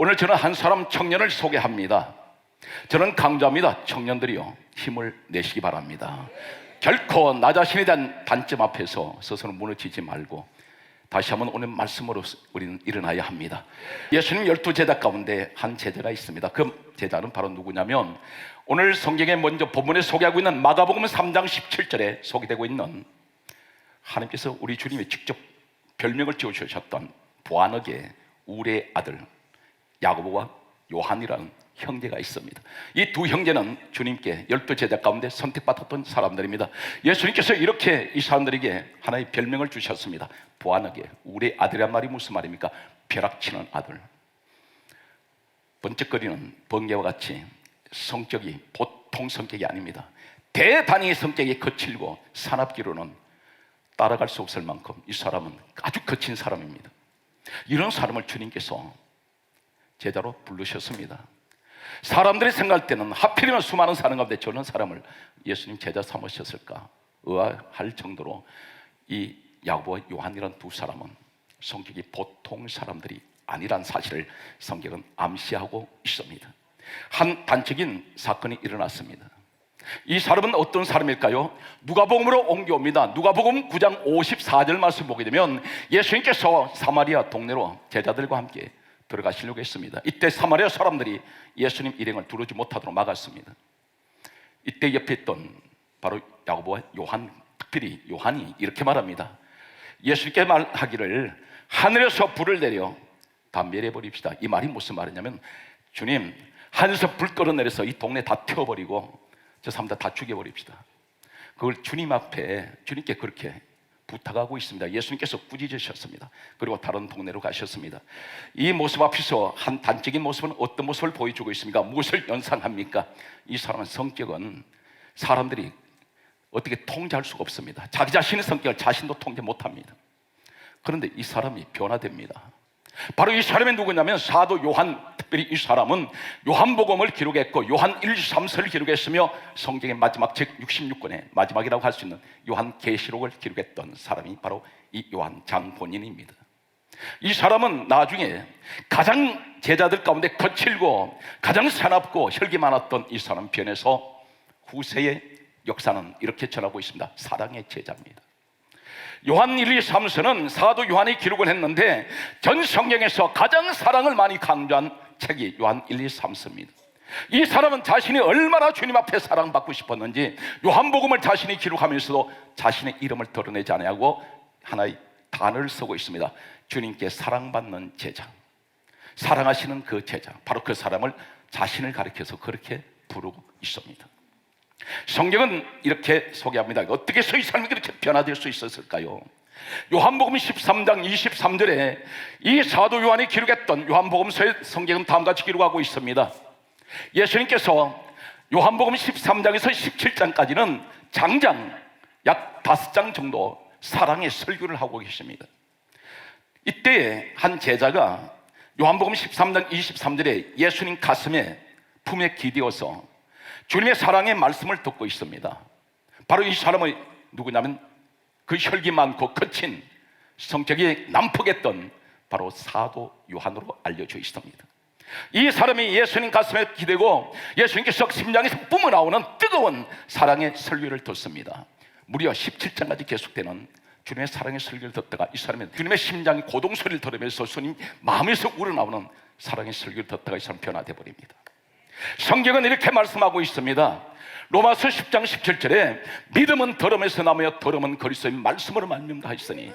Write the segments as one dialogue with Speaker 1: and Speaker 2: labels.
Speaker 1: 오늘 저는 한 사람 청년을 소개합니다. 저는 강조합니다. 청년들이요, 힘을 내시기 바랍니다. 결코 나 자신에 대한 단점 앞에서 스스로 무너지지 말고 다시 한번 오늘 말씀으로 우리는 일어나야 합니다. 예수님 12제자 가운데 한 제자가 있습니다. 그 제자는 바로 누구냐면 오늘 성경에 먼저 본문에 소개하고 있는 마가복음 3장 17절에 소개되고 있는 하나님께서 우리 주님이 직접 별명을 지어주셨던 보아너게 우레의 아들 야고보와 요한이라는 형제가 있습니다. 이 두 형제는 주님께 12제자 가운데 선택받았던 사람들입니다. 예수님께서 이렇게 이 사람들에게 하나의 별명을 주셨습니다. 보아너게 우레의 아들이란 말이 무슨 말입니까? 벼락치는 아들. 번쩍거리는 번개와 같이 성격이 보통 성격이 아닙니다. 대단히 성격이 거칠고 사납기로는 따라갈 수 없을 만큼 이 사람은 아주 거친 사람입니다. 이런 사람을 주님께서 제자로 부르셨습니다. 사람들이 생각할 때는 하필이면 수많은 사람 가운데 저런 사람을 예수님 제자 삼으셨을까 의아할 정도로 이 야고보와 요한이라는 두 사람은 성격이 보통 사람들이 아니란 사실을 성경은 암시하고 있습니다. 한 단적인 사건이 일어났습니다. 이 사람은 어떤 사람일까요? 누가복음으로 옮겨옵니다. 누가복음 9장 54절 말씀 보게 되면 예수님께서 사마리아 동네로 제자들과 함께 들어가시려고 했습니다. 이때 사마리아 사람들이 예수님 일행을 두르지 못하도록 막았습니다. 이때 옆에 있던 바로 야고보와 요한, 특별히 요한이 이렇게 말합니다. 예수님께 말하기를 하늘에서 불을 내려 다 멸해버립시다. 이 말이 무슨 말이냐면 주님, 하늘에서 불 끌어내려서 이 동네 다 태워버리고 저 사람들 다 죽여버립시다. 그걸 주님 앞에 주님께 그렇게 부탁하고 있습니다. 예수님께서 꾸짖으셨습니다. 그리고 다른 동네로 가셨습니다. 이 모습 앞에서 한 단적인 모습은 어떤 모습을 보여주고 있습니까? 무엇을 연상합니까? 이 사람은 성격은 사람들이 어떻게 통제할 수가 없습니다. 자기 자신의 성격을 자신도 통제 못합니다. 그런데 이 사람이 변화됩니다. 바로 이 사람이 누구냐면 사도 요한, 특별히 이 사람은 요한복음을 기록했고 요한 1, 3서를 기록했으며 성경의 마지막 책 66권의 마지막이라고 할 수 있는 요한계시록을 기록했던 사람이 바로 이 요한 장본인입니다. 이 사람은 나중에 가장 제자들 가운데 거칠고 가장 사납고 혈기 많았던 이 사람 편에서 후세의 역사는 이렇게 전하고 있습니다. 사랑의 제자입니다. 요한 1, 2, 3서는 사도 요한이 기록을 했는데 전 성경에서 가장 사랑을 많이 강조한 책이 요한 1, 2, 3서입니다. 이 사람은 자신이 얼마나 주님 앞에 사랑받고 싶었는지 요한복음을 자신이 기록하면서도 자신의 이름을 드러내지 않냐고 하나의 단어를 쓰고 있습니다. 주님께 사랑받는 제자, 사랑하시는 그 제자, 바로 그 사람을 자신을 가리켜서 그렇게 부르고 있습니다. 성경은 이렇게 소개합니다. 어떻게 이 사람이 그렇게 변화될 수 있었을까요? 요한복음 13장 23절에 이 사도 요한이 기록했던 요한복음서의 성경은 다음같이 기록하고 있습니다. 예수님께서 요한복음 13장에서 17장까지는 장장 약 5장 정도 사랑의 설교를 하고 계십니다. 이때 한 제자가 요한복음 13장 23절에 예수님 가슴에 품에 기대어서 주님의 사랑의 말씀을 듣고 있습니다. 바로 이 사람은 누구냐면 그 혈기 많고 거친 성격이 난폭했던 바로 사도 요한으로 알려져 있습니다. 이 사람이 예수님 가슴에 기대고 예수님께서 심장에서 뿜어나오는 뜨거운 사랑의 설교를 듣습니다. 무려 17장까지 계속되는 주님의 사랑의 설교를 듣다가 이 사람은 주님의 심장의 고동 소리를 들으면서 주님 마음에서 우러나오는 사랑의 설교를 듣다가 이 사람 변화되어 버립니다. 성경은 이렇게 말씀하고 있습니다. 로마서 10장 17절에 믿음은 들음에서 나며 들음은 그리스도의 말씀으로 말미암하였으니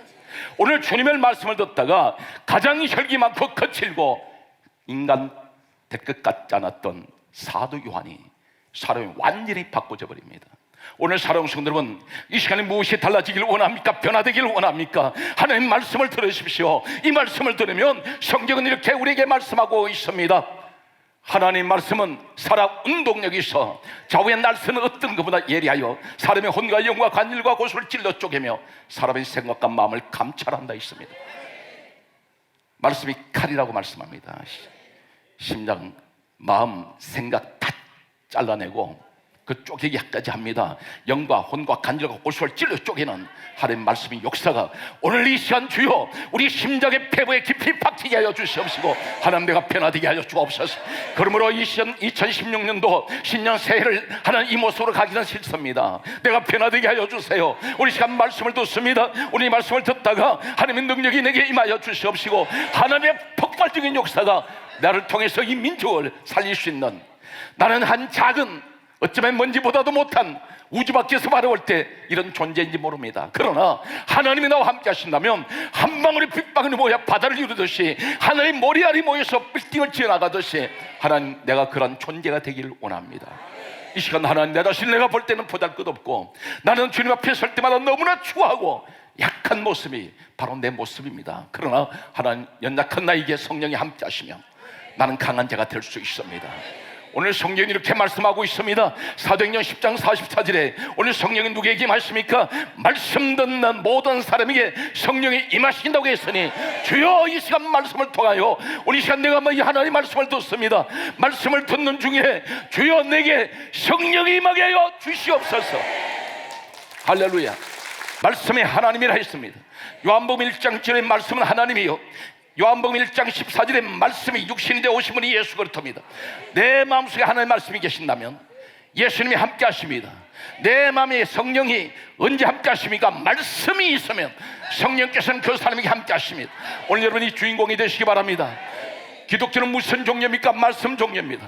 Speaker 1: 오늘 주님의 말씀을 듣다가 가장 혈기 많고 거칠고 인간 될 것 같지 않았던 사도 요한이 사람이 완전히 바꿔져 버립니다. 오늘 사랑하는 성도 여러분, 이 시간에 무엇이 달라지기를 원합니까? 변화되기를 원합니까? 하나님 말씀을 들으십시오. 이 말씀을 들으면 성경은 이렇게 우리에게 말씀하고 있습니다. 하나님 말씀은 살아 운동력이 있어 좌우의 날서는 어떤 것보다 예리하여 사람의 혼과 영과 관일과 고소를 찔러 쪼개며 사람의 생각과 마음을 감찰한다 있습니다. 말씀이 칼이라고 말씀합니다. 심장, 마음, 생각 다 잘라내고 그 쪼개기까지 합니다. 영과 혼과 간절과 골수를 찔러 쪼개는 하나님 말씀의 역사가 오늘 이 시간 주여 우리 심장의 폐부에 깊이 박히게 하여 주시옵시고 하나님 내가 변화되게 하여 주옵소서. 그러므로 이 시간 2016년도 신년 새해를 하나님 이 모습으로 가기는 싫습니다. 내가 변화되게 하여 주세요. 우리 시간 말씀을 듣습니다. 우리 말씀을 듣다가 하나님의 능력이 내게 임하여 주시옵시고 하나님의 폭발적인 역사가 나를 통해서 이 민족을 살릴 수 있는, 나는 한 작은 어쩌면 먼지보다도 못한 우주 밖에서 바라볼 때 이런 존재인지 모릅니다. 그러나 하나님이 나와 함께 하신다면 한 방울의 빗방울이 모여 바다를 이루듯이 하나님 머리알이 모여서 빌딩을 지어나가듯이 하나님 내가 그런 존재가 되기를 원합니다. 이 시간 하나님 내 자신 내가 볼 때는 보잘것없고 나는 주님 앞에 설 때마다 너무나 추하고 약한 모습이 바로 내 모습입니다. 그러나 하나님 연약한 나에게 성령이 함께 하시면 나는 강한 자가 될 수 있습니다. 오늘 성경이 이렇게 말씀하고 있습니다. 사도행전 10장 44절에 오늘 성령이 누구에게 임하십니까? 말씀 듣는 모든 사람에게 성령이 임하신다고 했으니 주여 이 시간 말씀을 통하여 우리 시간 내가 이 하나님의 말씀을 듣습니다. 말씀을 듣는 중에 주여 내게 성령이 임하게 하여 주시옵소서. 할렐루야. 말씀이 하나님이라 했습니다. 요한복음 1장 7절의 말씀은 하나님이요 요한복음 1장 14절의 말씀이 육신이 되어 오신 분이 예수 그리스도입니다. 내 마음속에 하나님의 말씀이 계신다면 예수님이 함께 하십니다. 내 마음에 성령이 언제 함께 하십니까? 말씀이 있으면 성령께서는 그 사람에게 함께 하십니다. 오늘 여러분이 주인공이 되시기 바랍니다. 기독교는 무슨 종교입니까? 말씀 종교입니다.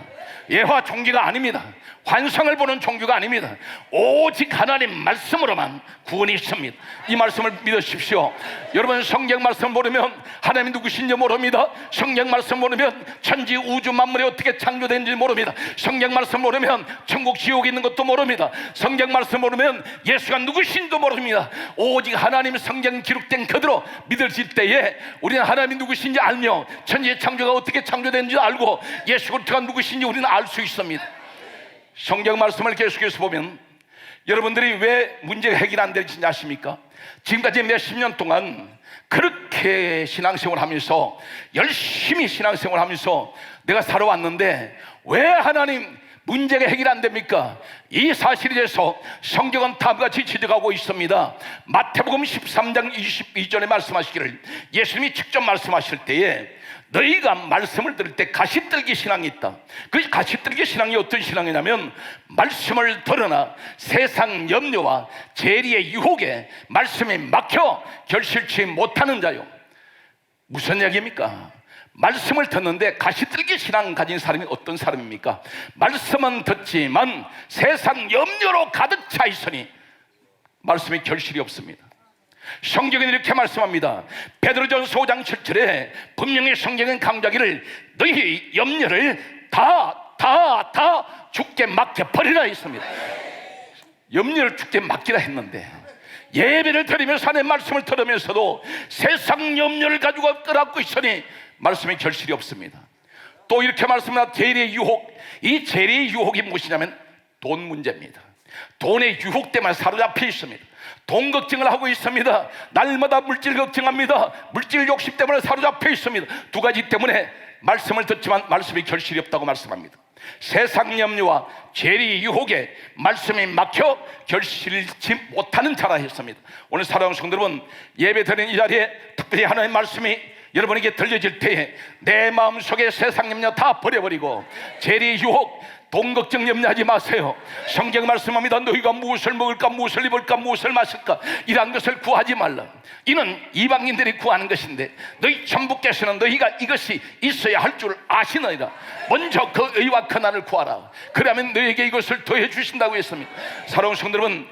Speaker 1: 예화 종교가 아닙니다. 환상을 보는 종교가 아닙니다. 오직 하나님 말씀으로만 구원이 있습니다. 이 말씀을 믿으십시오. 여러분 성경 말씀 모르면 하나님이 누구신지 모릅니다. 성경 말씀 모르면 천지 우주 만물이 어떻게 창조된지 모릅니다. 성경 말씀 모르면 천국 지옥이 있는 것도 모릅니다. 성경 말씀 모르면 예수가 누구신지도 모릅니다. 오직 하나님 성경 기록된 그대로 믿을 때에 우리는 하나님이 누구신지 알며 천지의 창조가 어떻게 창조된지 알고 예수 그리스도가 누구신지 우리는 알 수 있습니다. 성경 말씀을 계속해서 보면 여러분들이 왜 문제가 해결 안 되는지 아십니까? 지금까지 몇십 년 동안 그렇게 신앙생활을 하면서 열심히 신앙생활을 하면서 내가 살아왔는데 왜 하나님 문제가 해결 안 됩니까? 이 사실에 대해서 성경은 다음과 같이 지적하고 있습니다. 마태복음 13장 22절에 말씀하시기를 예수님이 직접 말씀하실 때에 너희가 말씀을 들을 때 가시떨기 신앙이 있다. 그 가시떨기 신앙이 어떤 신앙이냐면 말씀을 들으나 세상 염려와 재리의 유혹에 말씀이 막혀 결실치 못하는 자요. 무슨 얘기입니까? 말씀을 듣는데 가시떨기 신앙 가진 사람이 어떤 사람입니까? 말씀은 듣지만 세상 염려로 가득 차 있으니 말씀에 결실이 없습니다. 성경은 이렇게 말씀합니다. 베드로전서 5장 7절에 분명히 성경은 강조하기를 너희 염려를 다 죽게 맡겨버리라 했습니다. 염려를 죽게 맡기라 했는데 예배를 드리면서 하나님의 말씀을 들으면서도 세상 염려를 가지고 끌어안고 있으니 말씀에 결실이 없습니다. 또 이렇게 말씀합니다. 재리의 유혹. 이 재리의 유혹이 무엇이냐면 돈 문제입니다. 돈의 유혹 때문에 사로잡혀 있습니다. 돈 걱정을 하고 있습니다. 날마다 물질 걱정합니다. 물질 욕심 때문에 사로잡혀 있습니다. 두 가지 때문에 말씀을 듣지만 말씀이 결실이 없다고 말씀합니다. 세상 염려와 재리 유혹에 말씀이 막혀 결실치 못하는 자라 했습니다. 오늘 사랑하는 성도 여러분, 예배 드리는 이 자리에 특별히 하나님의 말씀이 여러분에게 들려질 때에 내 마음속에 세상 염려 다 버려버리고 재리 유혹, 돈 걱정 염려하지 마세요. 성경 말씀합니다. 너희가 무엇을 먹을까, 무엇을 입을까, 무엇을 마실까 이러한 것을 구하지 말라. 이는 이방인들이 구하는 것인데 너희 천부께서는 너희가 이것이 있어야 할 줄 아시느니라. 먼저 그 의와 그 나를 구하라. 그러면 너희에게 이것을 더해 주신다고 했습니다. 사랑하는 성도 여러분,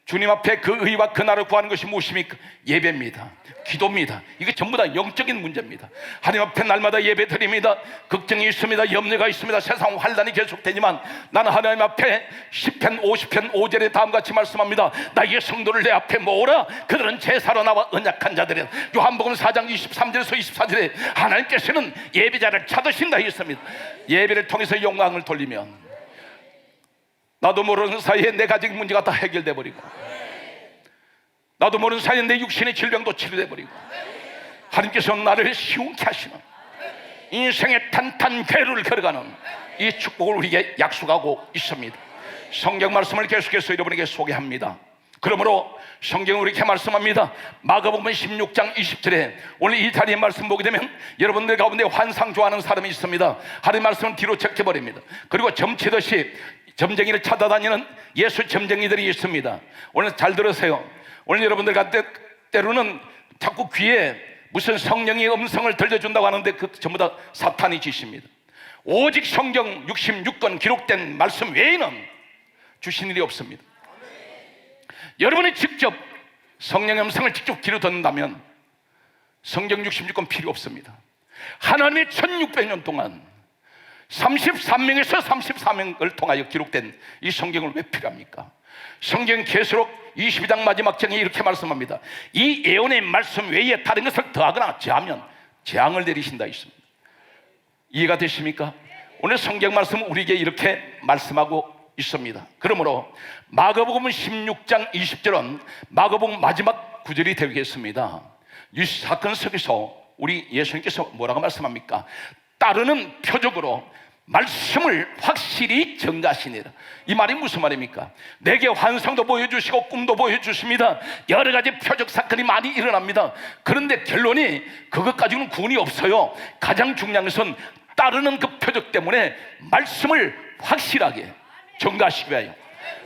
Speaker 1: 주님 앞에 그 의와 그 나를 구하는 것이 무엇입니까? 예배입니다. 기도입니다. 이게 전부 다 영적인 문제입니다. 하나님 앞에 날마다 예배 드립니다. 걱정이 있습니다. 염려가 있습니다. 세상 환난이 계속되지만 나는 하나님 앞에 시편 50편 5절에 다음같이 말씀합니다. 나의 성도를 내 앞에 모으라. 그들은 제사로 나와 언약한 자들은. 요한복음 4장 23절에서 24절에 하나님께서는 예배자를 찾으신다 했습니다. 예배를 통해서 영광을 돌리면 나도 모르는 사이에 내 가정 문제가 다 해결돼 버리고 나도 모르는 사이에 내 육신의 질병도 치료돼 버리고 하나님께서 나를 시원케 하시는 인생의 탄탄 대로를 걸어가는 이 축복을 우리에게 약속하고 있습니다. 성경 말씀을 계속해서 여러분에게 소개합니다. 그러므로 성경은 이렇게 말씀합니다. 마가복음 16장 20절에 오늘 이 자리에 말씀 보게 되면 여러분들 가운데 환상 좋아하는 사람이 있습니다. 하나님 말씀을 뒤로 제껴버립니다. 그리고 점치듯이 점쟁이를 찾아다니는 예수 점쟁이들이 있습니다. 오늘 잘 들으세요. 오늘 여러분들 같은 때로는 자꾸 귀에 무슨 성령의 음성을 들려준다고 하는데 그 전부 다 사탄이 짓입니다. 오직 성경 66권 기록된 말씀 외에는 주신 일이 없습니다. 여러분이 직접 성령의 음성을 직접 귀로 듣는다면 성경 66권 필요 없습니다. 하나님의 1600년 동안 33명에서 34명을 통하여 기록된 이 성경을 왜 필요합니까? 성경 계시록 22장 마지막 장에 이렇게 말씀합니다. 이 예언의 말씀 외에 다른 것을 더하거나 제하면 재앙을 내리신다 있습니다. 이해가 되십니까? 오늘 성경 말씀은 우리에게 이렇게 말씀하고 있습니다. 그러므로 마가복음 16장 20절은 마가복음 마지막 구절이 되겠습니다. 이 사건 속에서 우리 예수님께서 뭐라고 말씀합니까? 따르는 표적으로 말씀을 확실히 전가하시니라. 이 말이 무슨 말입니까? 내게 환상도 보여주시고 꿈도 보여주십니다. 여러 가지 표적 사건이 많이 일어납니다. 그런데 결론이 그것 가지고는 구원이 없어요. 가장 중요한 것은 따르는 그 표적 때문에 말씀을 확실하게 전가하시기 위하여.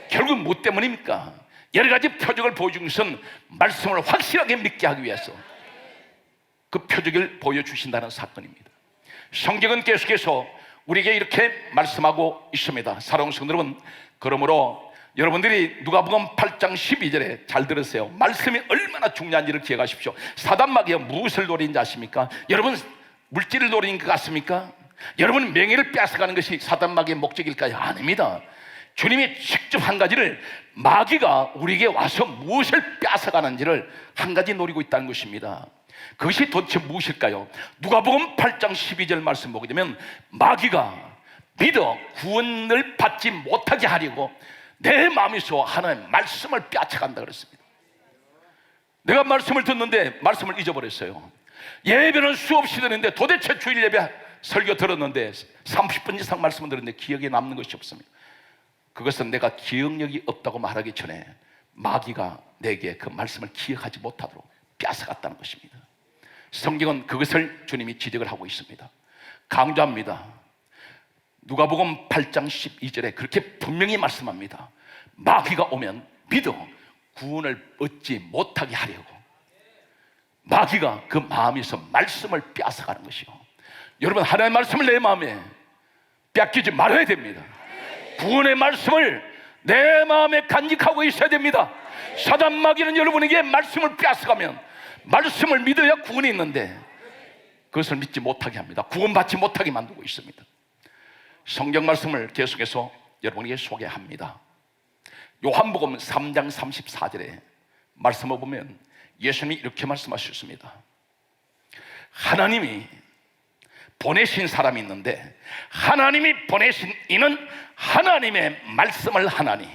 Speaker 1: 결국 뭐 때문입니까? 여러 가지 표적을 보여준 것은 말씀을 확실하게 믿게 하기 위해서 그 표적을 보여주신다는 사건입니다. 성경은 계속해서 우리에게 이렇게 말씀하고 있습니다. 사랑하는 성도 여러분, 그러므로 여러분들이 누가복음 8장 12절에 잘 들으세요. 말씀이 얼마나 중요한지를 기억하십시오. 사단마귀가 무엇을 노리는지 아십니까? 여러분 물질을 노리는 것 같습니까? 여러분 명예를 빼앗아가는 것이 사단마귀의 목적일까요? 아닙니다. 주님이 직접 한 가지를, 마귀가 우리에게 와서 무엇을 빼앗아가는지를 한 가지 노리고 있다는 것입니다. 그것이 도대체 무엇일까요? 누가복음 8장 12절 말씀 보게 되면 마귀가 믿어 구원을 받지 못하게 하려고 내 마음에서 하나님의 말씀을 빼앗아간다 그랬습니다. 내가 말씀을 듣는데 말씀을 잊어버렸어요. 예배는 수없이 듣는데 도대체 주일 예배 설교 들었는데 30분 이상 말씀을 들었는데 기억에 남는 것이 없습니다. 그것은 내가 기억력이 없다고 말하기 전에 마귀가 내게 그 말씀을 기억하지 못하도록 빼앗아갔다는 것입니다. 성경은 그것을 주님이 지적을 하고 있습니다. 강조합니다. 누가복음 8장 12절에 그렇게 분명히 말씀합니다. 마귀가 오면 믿어 구원을 얻지 못하게 하려고 마귀가 그 마음에서 말씀을 빼앗아가는 것이요. 여러분 하나님의 말씀을 내 마음에 뺏기지 말아야 됩니다. 구원의 말씀을 내 마음에 간직하고 있어야 됩니다. 사단 마귀는 여러분에게 말씀을 빼앗아가면 말씀을 믿어야 구원이 있는데 그것을 믿지 못하게 합니다. 구원받지 못하게 만들고 있습니다. 성경 말씀을 계속해서 여러분에게 소개합니다. 요한복음 3장 34절에 말씀을 보면 예수님이 이렇게 말씀하셨습니다. 하나님이 보내신 사람이 있는데 하나님이 보내신 이는 하나님의 말씀을 하나니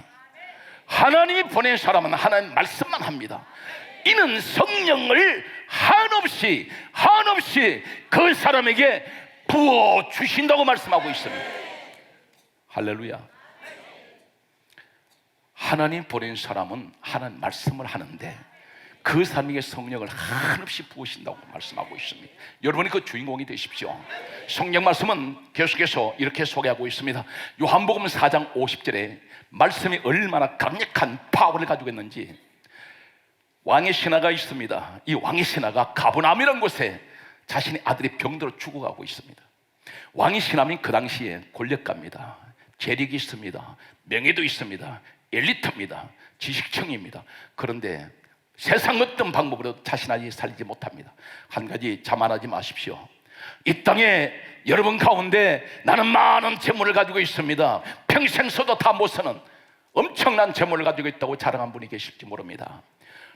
Speaker 1: 하나님이 보낸 사람은 하나님의 말씀만 합니다. 이는 성령을 한없이 그 사람에게 부어주신다고 말씀하고 있습니다. 할렐루야. 하나님 보낸 사람은 하나님 말씀을 하는데 그 사람에게 성령을 한없이 부으신다고 말씀하고 있습니다. 여러분이 그 주인공이 되십시오. 성경 말씀은 계속해서 이렇게 소개하고 있습니다. 요한복음 4장 50절에 말씀이 얼마나 강력한 파워를 가지고 있는지, 왕의 신하가 있습니다. 이 왕의 신하가 가버나움이라는 곳에 자신의 아들이 병들어 죽어가고 있습니다. 왕의 신하면 그 당시에 권력가입니다. 재력이 있습니다. 명예도 있습니다. 엘리트입니다. 지식층입니다. 그런데 세상 어떤 방법으로 자신 아들이 살지 못합니다. 한 가지 자만하지 마십시오. 이 땅에 여러분 가운데 나는 많은 재물을 가지고 있습니다. 평생 써도 다 못 쓰는 엄청난 재물을 가지고 있다고 자랑한 분이 계실지 모릅니다.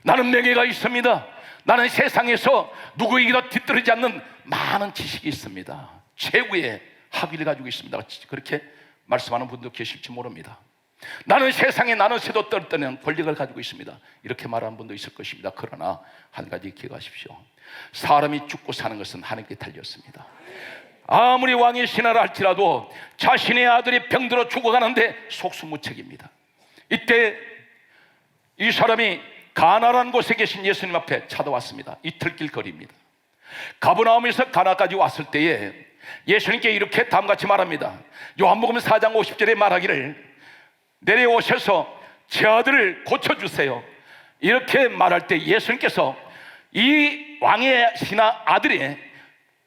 Speaker 1: 나는 명예가 있습니다. 나는 세상에서 누구에게도 뒤떨어지지 않는 많은 지식이 있습니다. 최고의 학위를 가지고 있습니다. 그렇게 말씀하는 분도 계실지 모릅니다. 나는 세상에 나는 새도 떨떠는 권력을 가지고 있습니다. 이렇게 말하는 분도 있을 것입니다. 그러나 한 가지 기억하십시오. 사람이 죽고 사는 것은 하나님께 달렸습니다. 아무리 왕의 신하라 할지라도 자신의 아들이 병들어 죽어가는데 속수무책입니다. 이때 이 사람이 가나라는 곳에 계신 예수님 앞에 찾아왔습니다. 이틀길 거리입니다. 가버나움에서 가나까지 왔을 때에 예수님께 이렇게 다음같이 말합니다. 요한복음 4장 50절에 말하기를 내려오셔서 제 아들을 고쳐주세요. 이렇게 말할 때 예수님께서 이 왕의 신하 아들의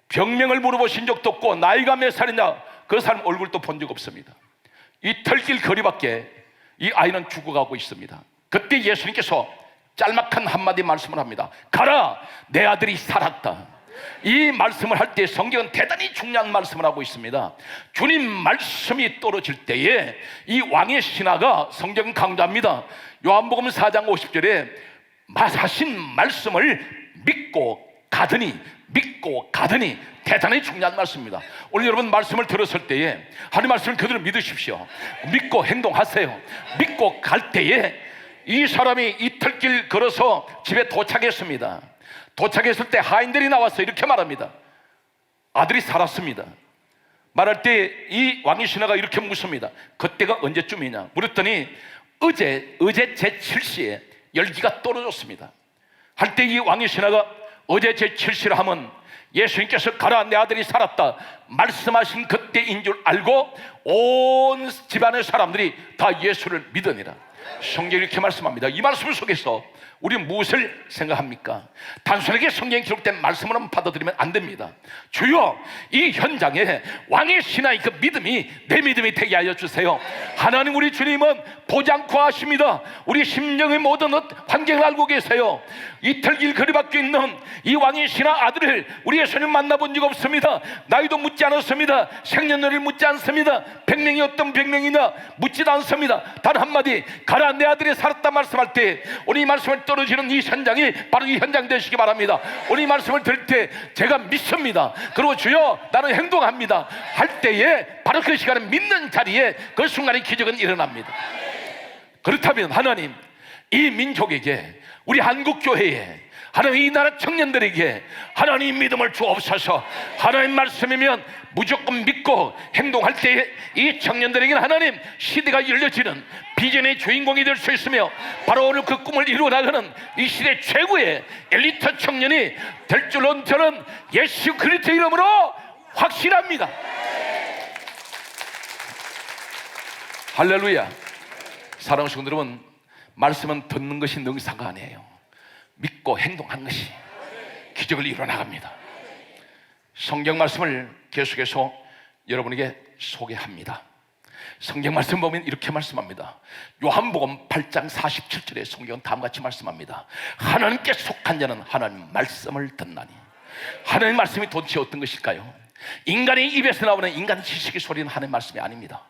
Speaker 1: 병명을 물어보신 적도 없고 나이가 몇 살이냐 그 사람 얼굴도 본 적 없습니다. 이틀길 거리밖에 이 아이는 죽어가고 있습니다. 그때 예수님께서 짤막한 한마디 말씀을 합니다. 가라, 내 아들이 살았다. 이 말씀을 할 때 성경은 대단히 중요한 말씀을 하고 있습니다. 주님 말씀이 떨어질 때에 이 왕의 신하가 성경은 강조합니다. 요한복음 4장 50절에 하신 말씀을 믿고 가더니 대단히 중요한 말씀입니다. 오늘 여러분 말씀을 들었을 때에 하나님 말씀을 그대로 믿으십시오. 믿고 행동하세요. 믿고 갈 때에 이 사람이 이틀길 걸어서 집에 도착했습니다. 도착했을 때 하인들이 나와서 이렇게 말합니다. 아들이 살았습니다. 말할 때 이 왕의 신하가 이렇게 묻습니다. 그때가 언제쯤이냐 물었더니 어제 제7시에 열기가 떨어졌습니다. 할 때 이 왕의 신하가 어제 제7시를 하면 예수님께서 가라, 내 아들이 살았다 말씀하신 그때인 줄 알고 온 집안의 사람들이 다 예수를 믿으니라. 성경이 이렇게 말씀합니다. 이 말씀 속에서 우리는 무엇을 생각합니까? 단순하게 성경에 기록된 말씀으로만 받아들이면 안 됩니다. 주여, 이 현장에 왕의 신하의 그 믿음이 내 믿음이 되게 하여 주세요. 하나님 우리 주님은 보지 않고 하십니다. 우리 심령의 모든 환경을 알고 계세요. 이틀길 거리 밖에 있는 이 왕의 신하 아들을 우리 예수님 만나본 적 없습니다. 나이도 묻지 않았습니다. 생년월일 묻지 않습니다. 백명이 어떤 백명이냐 묻지도 않습니다. 단 한마디, 가라, 내 아들이 살았다 말씀할 때 오늘 이 말씀을 떨어지는 이 현장이 바로 이 현장 되시기 바랍니다. 오늘 이 말씀을 들을 때 제가 믿습니다. 그리고 주여 나는 행동합니다 할 때에 바로 그 시간에 믿는 자리에 그 순간에 기적은 일어납니다. 그렇다면 하나님 이 민족에게 우리 한국교회에 하나님 이 나라 청년들에게 하나님 믿음을 주옵소서. 하나님 말씀이면 무조건 믿고 행동할 때에 이 청년들에게는 하나님 시대가 열려지는 비전의 주인공이 될 수 있으며 바로 오늘 그 꿈을 이루어나가는 이 시대 최고의 엘리트 청년이 될 줄로 저는 예수 그리스도 이름으로 확신합니다. 할렐루야. 사랑하는 성도 여러분, 말씀은 듣는 것이 능사가 아니에요. 믿고 행동하는 것이 기적을 이루어나갑니다. 성경 말씀을 계속해서 여러분에게 소개합니다. 성경 말씀 보면 이렇게 말씀합니다. 요한복음 8장 47절에 성경은 다음같이 말씀합니다. 하나님께 속한 자는 하나님 말씀을 듣나니. 하나님 말씀이 도대체 어떤 것일까요? 인간의 입에서 나오는 인간 지식의 소리는 하나님 말씀이 아닙니다.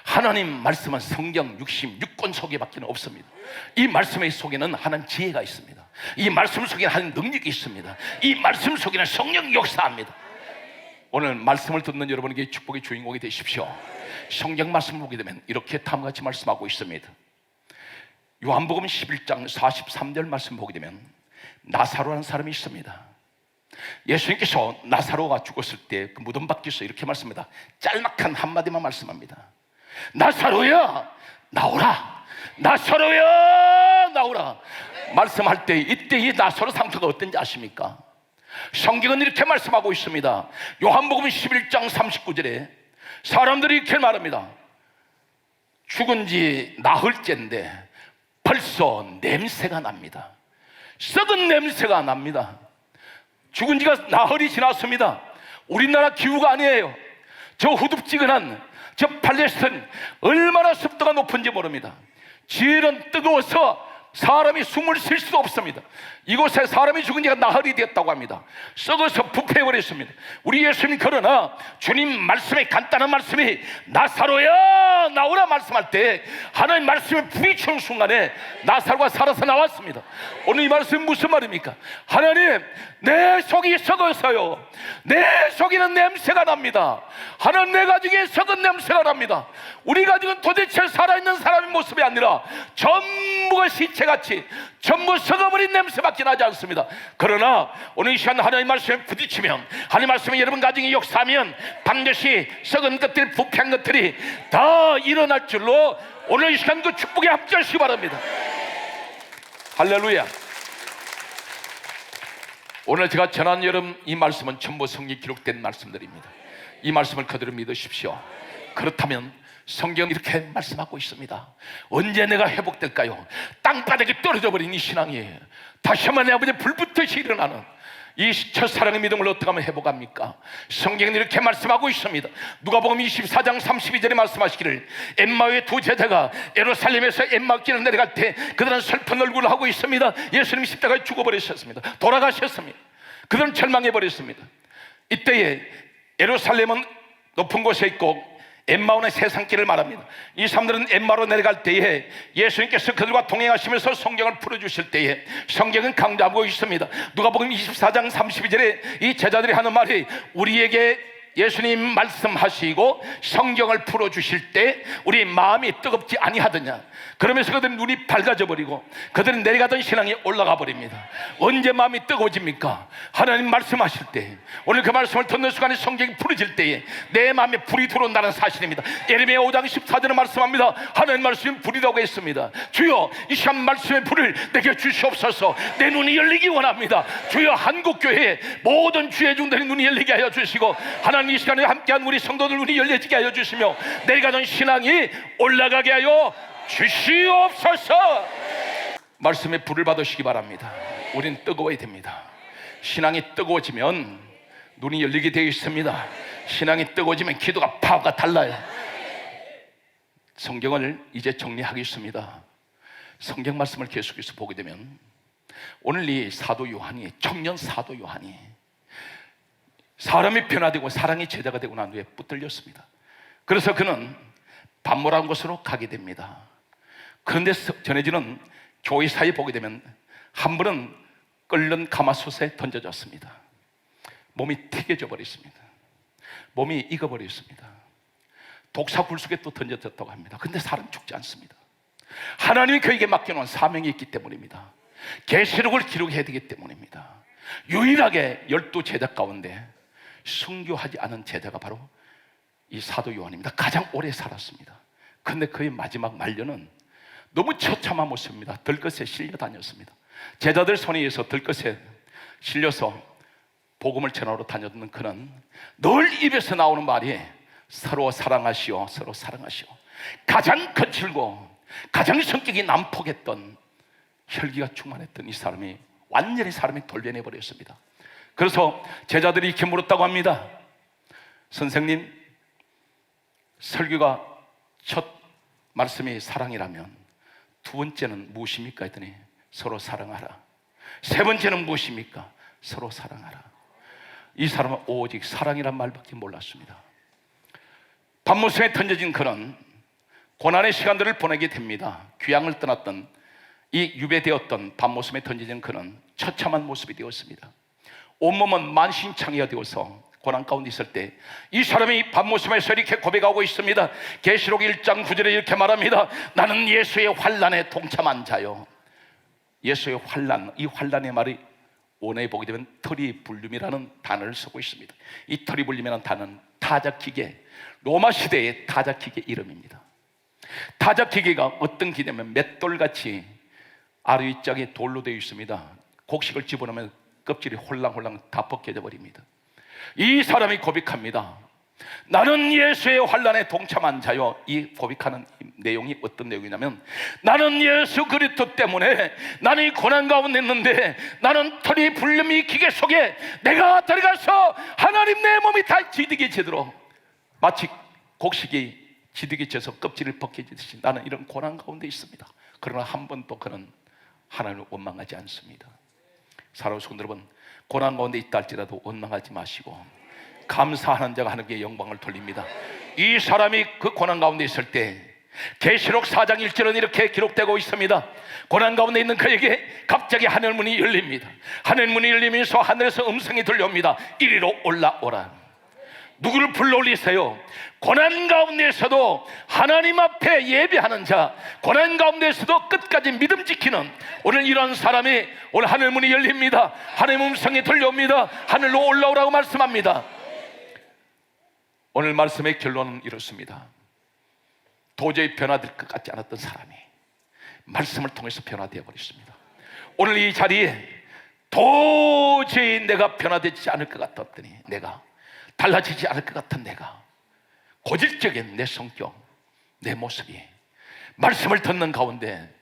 Speaker 1: 하나님 말씀은 성경 66권 속에밖에 없습니다. 이 말씀의 속에는 하나님 지혜가 있습니다. 이 말씀 속에는 하나님 능력이 있습니다. 이 말씀 속에는 성령 역사합니다. 오늘 말씀을 듣는 여러분에게 축복의 주인공이 되십시오. 성경 말씀을 보게 되면 이렇게 다음같이 말씀하고 있습니다. 요한복음 11장 43절 말씀 보게 되면 나사로라는 사람이 있습니다. 예수님께서 나사로가 죽었을 때 그 무덤 밖에서 이렇게 말씀합니다. 짤막한 한마디만 말씀합니다. 나사로야 나오라, 나사로야 나오라 말씀할 때 이때 이 나사로 상태가 어떤지 아십니까? 성경은 이렇게 말씀하고 있습니다. 요한복음 11장 39절에 사람들이 이렇게 말합니다. 죽은 지 나흘째인데 벌써 냄새가 납니다. 썩은 냄새가 납니다. 죽은 지가 나흘이 지났습니다. 우리나라 기후가 아니에요. 저 후덥지근한 저 팔레스타인 얼마나 습도가 높은지 모릅니다. 지혜는 뜨거워서 사람이 숨을 쉴 수도 없습니다. 이곳에 사람이 죽은 지가 나흘이 되었다고 합니다. 썩어서 부패해버렸습니다. 우리 예수님 그러나 주님 말씀의 간단한 말씀이 나사로야 나오라 말씀할 때 하나님 말씀을 부딪히는 순간에 나사로가 살아서 나왔습니다. 오늘 이 말씀은 무슨 말입니까? 하나님 내 속이 썩어서요 내 속에는 냄새가 납니다. 하나님 내 가족에 썩은 냄새가 납니다. 우리 가족은 도대체 살아있는 사람의 모습이 아니라 전부가 시체 새같이 전부 썩어버린 냄새밖에 나지 않습니다. 그러나 오늘 이 시간 하나님 말씀에 부딪히면, 하나님 말씀에 여러분 가정이 역사하면 반드시 썩은 것들, 부패한 것들이 다 일어날 줄로 오늘 이 시간 그 축복에 합주하시기 바랍니다. 할렐루야. 오늘 제가 전한 여러분 이 말씀은 전부 성경에 기록된 말씀들입니다. 이 말씀을 그대로 믿으십시오. 그렇다면 성경은 이렇게 말씀하고 있습니다. 언제 내가 회복될까요? 땅바닥에 떨어져 버린 이 신앙이 다시 한번 내 아버지의 불붙듯이 일어나는 이 첫사랑의 믿음을 어떻게 하면 회복합니까? 성경은 이렇게 말씀하고 있습니다. 누가복음 24장 32절에 말씀하시기를 엠마오의 두 제자가 예루살렘에서 엠마오길을 내려갈 때 그들은 슬픈 얼굴을 하고 있습니다. 예수님이 십자가에 죽어버리셨습니다. 돌아가셨습니다. 그들은 절망해버렸습니다. 이때에 예루살렘은 높은 곳에 있고 엠마오는 세상길을 말합니다. 이 사람들은 엠마오로 내려갈 때에 예수님께서 그들과 동행하시면서 성경을 풀어주실 때에 성경은 강조하고 있습니다. 누가복음 24장 32절에 이 제자들이 하는 말이 우리에게 예수님 말씀하시고 성경을 풀어주실 때 우리 마음이 뜨겁지 아니하더냐. 그러면서 그들은 눈이 밝아져 버리고 그들은 내려가던 신앙이 올라가 버립니다. 언제 마음이 뜨거워집니까? 하나님 말씀하실 때, 오늘 그 말씀을 듣는 순간에 성경이 풀어질 때에 내 마음에 불이 들어온다는 사실입니다. 예레미야 5장 14절에 말씀합니다. 하나님 말씀은 불이라고 했습니다. 주여 이 시간 말씀의 불을 내게 주시옵소서. 내 눈이 열리기 원합니다. 주여 한국교회 모든 주의 종들의 눈이 열리게 하여 주시고 하나님 이 시간에 함께한 우리 성도들 눈이 열려지게 하여 주시며 내가던 신앙이 올라가게 하여 주시옵소서. 말씀에 불을 받으시기 바랍니다. 우리는 뜨거워야 됩니다. 신앙이 뜨거워지면 눈이 열리게 되어 있습니다. 신앙이 뜨거워지면 기도가 파워가 달라요. 성경을 이제 정리하겠습니다. 성경 말씀을 계속해서 보게 되면 오늘 이 사도 요한이, 청년 사도 요한이 사람이 변화되고 사랑의 제자가 되고 난 후에 붙들렸습니다. 그래서 그는 반모라는 곳으로 가게 됩니다. 그런데 전해지는 교회사에 보게 되면 한 분은 끓는 가마솥에 던져졌습니다. 몸이 튀겨져 버렸습니다. 몸이 익어버렸습니다. 독사 불 속에 또 던져졌다고 합니다. 그런데 사람 죽지 않습니다. 하나님이 그에게 맡겨놓은 사명이 있기 때문입니다. 계시록을 기록해야 되기 때문입니다. 유일하게 12제자 가운데 순교하지 않은 제자가 바로 이 사도 요한입니다. 가장 오래 살았습니다. 그런데 그의 마지막 말년은 너무 처참한 모습입니다. 들것에 실려 다녔습니다. 제자들 손에 의해서 들것에 실려서 복음을 전하러 다녔는 그는 늘 입에서 나오는 말이 서로 사랑하시오, 서로 사랑하시오. 가장 거칠고 가장 성격이 난폭했던, 혈기가 충만했던 이 사람이 완전히 사람이 돌변해 버렸습니다. 그래서 제자들이 이렇게 물었다고 합니다. 선생님, 설교가 첫 말씀이 사랑이라면 두 번째는 무엇입니까? 했더니 서로 사랑하라. 세 번째는 무엇입니까? 서로 사랑하라. 이 사람은 오직 사랑이란 말밖에 몰랐습니다. 반모섬에 던져진 그는 고난의 시간들을 보내게 됩니다. 귀향을 떠났던 이 유배되었던 반모섬에 던져진 그는 처참한 모습이 되었습니다. 온몸은 만신창이가 되어서 고난 가운데 있을 때 이 사람이 반모섬에서 이렇게 고백하고 있습니다. 계시록 1장 9절에 이렇게 말합니다. 나는 예수의 환난에 동참한 자요. 예수의 환난, 이 환난의 말이 원어에 보게 되면 트리불륨이라는 단어를 쓰고 있습니다. 이 트리불륨이라는 단어는 타작기계, 로마 시대의 타작기계 이름입니다. 타작기계가 어떤 기냐면 맷돌같이 아래 윗짝에 돌로 되어 있습니다. 곡식을 집어넣으면 껍질이 홀랑홀랑 다 벗겨져 버립니다. 이 사람이 고백합니다. 나는 예수의 환난에 동참한 자요. 이 고백하는 내용이 어떤 내용이냐면, 나는 예수 그리스도 때문에 나는 이 고난 가운데 있는데 나는 털이 불름이 기계 속에 내가 들어가서 하나님 내 몸이 다 지득이 지도록 마치 곡식이 지득이 져서 껍질을 벗겨지듯이 나는 이런 고난 가운데 있습니다. 그러나 한 번도 그는 하나님을 원망하지 않습니다. 사랑하는 성도 여러분, 고난 가운데 있다 할지라도 원망하지 마시고 감사하는 자가 하나님께 영광을 돌립니다. 이 사람이 그 고난 가운데 있을 때 계시록 4장 1절은 이렇게 기록되고 있습니다. 고난 가운데 있는 그에게 갑자기 하늘 문이 열립니다. 하늘 문이 열리면서 하늘에서 음성이 들려옵니다. 이리로 올라오라. 누구를 불러올리세요? 고난 가운데에서도 하나님 앞에 예배하는 자, 고난 가운데에서도 끝까지 믿음 지키는 오늘 이런 사람이 오늘 하늘 문이 열립니다. 하나님의 음성이 들려옵니다. 하늘로 올라오라고 말씀합니다. 오늘 말씀의 결론은 이렇습니다. 도저히 변화될 것 같지 않았던 사람이 말씀을 통해서 변화되어 버렸습니다. 오늘 이 자리에 도저히 내가 변화되지 않을 것 같았더니, 내가 달라지지 않을 것 같은 내가, 고질적인 내 성격, 내 모습이 말씀을 듣는 가운데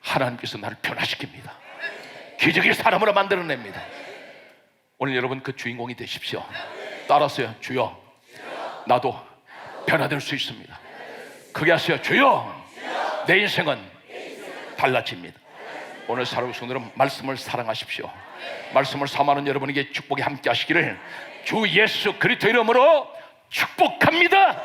Speaker 1: 하나님께서 나를 변화시킵니다. 기적의 사람으로 만들어냅니다. 오늘 여러분 그 주인공이 되십시오. 따라서요. 주여, 나도 변화될 수 있습니다. 크게 하세요. 주여, 내 인생은 달라집니다. 오늘 살아오신 분들은 말씀을 사랑하십시오. 말씀을 사모하는 여러분에게 축복이 함께 하시기를 주 예수 그리스도 이름으로 축복합니다.